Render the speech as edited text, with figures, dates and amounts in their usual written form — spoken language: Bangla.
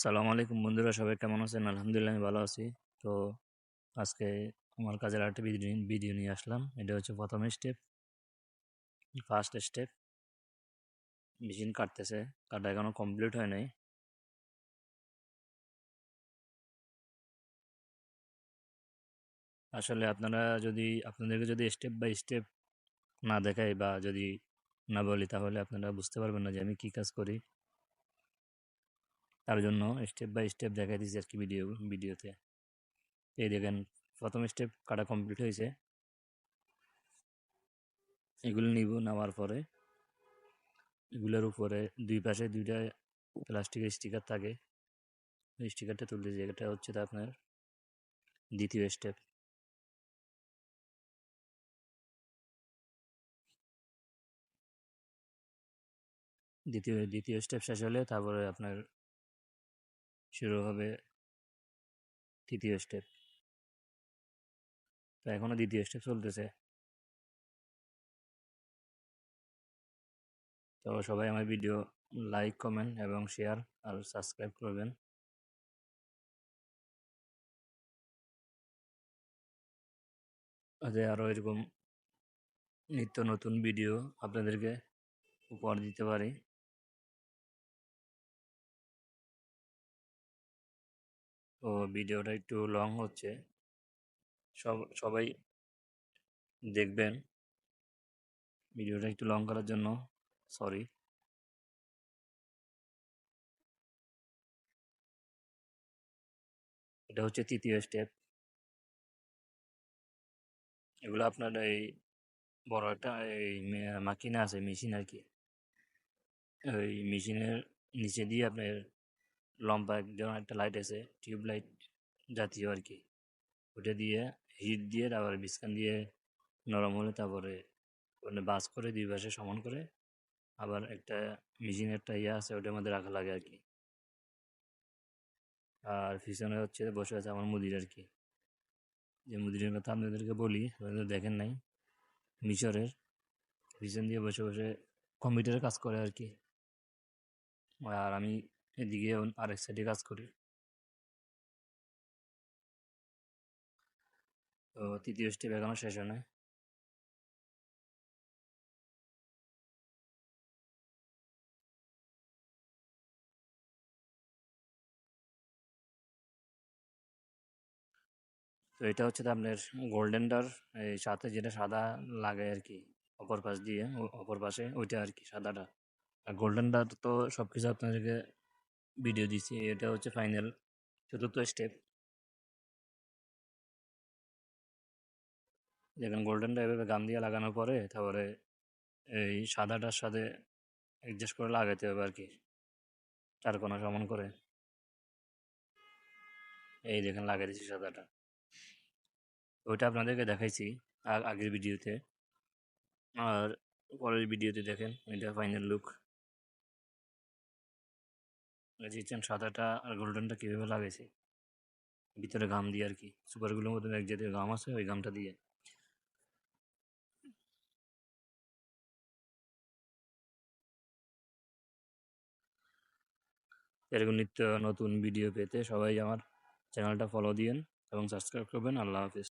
সালাম আলাইকুম বন্ধুরা, সবাই কেমন আছেন? আলহামদুলিল্লাহ আমি ভালো আছি। তো আজকে আমার কাজের আরেকটা ভিডিও নিয়ে আসলাম। এটা হচ্ছে প্রথম স্টেপ, ফার্স্ট স্টেপ। মেশিন কাটতেছে, কাটা এখনো কমপ্লিট হয় নাই। আসলে আপনাদেরকে যদি স্টেপ বাই স্টেপ না দেখাই বা যদি না বলি, তাহলে আপনারা বুঝতে পারবেন না যে আমি কি কাজ করি। তার জন্য স্টেপ বাই স্টেপ দেখাই দিচ্ছি আর কি ভিডিওতে। এই দেখেন, প্রথম স্টেপ কাটা কমপ্লিট হয়েছে। এগুলো নেওয়ার পরে এগুলোর উপরে দুই পাশে দুইটা প্লাস্টিকের স্টিকার থাকে। ওই স্টিকারটা তুলে দিয়ে, এটা হচ্ছে আপনার দ্বিতীয় স্টেপ। দ্বিতীয় স্টেপ শেষ হলে তারপরে আপনার শুরু হবে তৃতীয় স্টেপ। তো এখনো দ্বিতীয় স্টেপ চলতেছে। তো সবাই আমার ভিডিও লাইক, কমেন্ট এবং শেয়ার আর সাবস্ক্রাইব করবেন, যাতে আরও এরকম নিত্য নতুন ভিডিও আপনাদেরকে উপহার দিতে পারি। তো ভিডিওটা একটু লং হচ্ছে, সবাই দেখবেন। ভিডিওটা একটু লং করার জন্য সরি। এটা হচ্ছে তৃতীয় স্টেপ। এগুলো আপনার এই বড় একটা এই মাকিনা আছে, মেশিন আর কি। ওই মেশিনের নিচে দিয়ে আপনার লম্বা যেমন একটা লাইট আছে, টিউব লাইট জাতীয় আর কি। ওটা দিয়ে হিট দিয়ে তারপরে বিস্কান দিয়ে নরম হলে তারপরে ওখানে বাস করে দুই পাশে সমান করে আবার একটা মেশিনের একটা ইয়ে আছে, ওটার মধ্যে রাখা লাগে আর কি। আর পিছনে হচ্ছে বসে আছে আমার মুদির আর কি। যে মুদিরের কথা আপনাদেরকে বলি, আপনারা দেখেন নাই, মিশরের পিছন দিয়ে বসে বসে কম্পিউটারে কাজ করে আর কি। আর আমি এদিকে আরেক সাইডে কাজ করি। তো তৃতীয় স্টেপ এখনো শেষ হয় নাই। তো এটা হচ্ছে তো আপনার গোল্ডেনটার এই সাথে যেটা সাদা লাগায় আর কি, অপর পাশ দিয়ে অপর পাশে ওইটা আর কি সাদাটা। আর গোল্ডেনটার তো সব কিছু আপনাদেরকে ভিডিও দিচ্ছি। এটা হচ্ছে ফাইনাল চতুর্থ স্টেপ। যেখানে গোল্ডেনটা এভাবে গাম দিয়ে লাগানোর পরে তারপরে এই সাদাটার সাথে অ্যাডজাস্ট করে লাগাতে হবে আর কি, চার কোণা সমান করে। এই দেখেন লাগাই দিচ্ছি সাদাটা। ওইটা আপনাদেরকে দেখাইছি আগের ভিডিওতে। আর পরের ভিডিওতে দেখেন এটা ফাইনাল লুক। দেখছেন সাদাটা আর গোল্ডেনটা কীভাবে লাগাইছি, ভিতরে গাম দিয়ে আর কি, সুপারগুলোর মধ্যে এক জাতীয় গাম আছে, ওই গামটা দিয়ে। এরকম নিত্য নতুন ভিডিও পেতে সবাই আমার চ্যানেলটা ফলো দিয়েন এবং সাবস্ক্রাইব করবেন। আল্লাহ হাফিজ।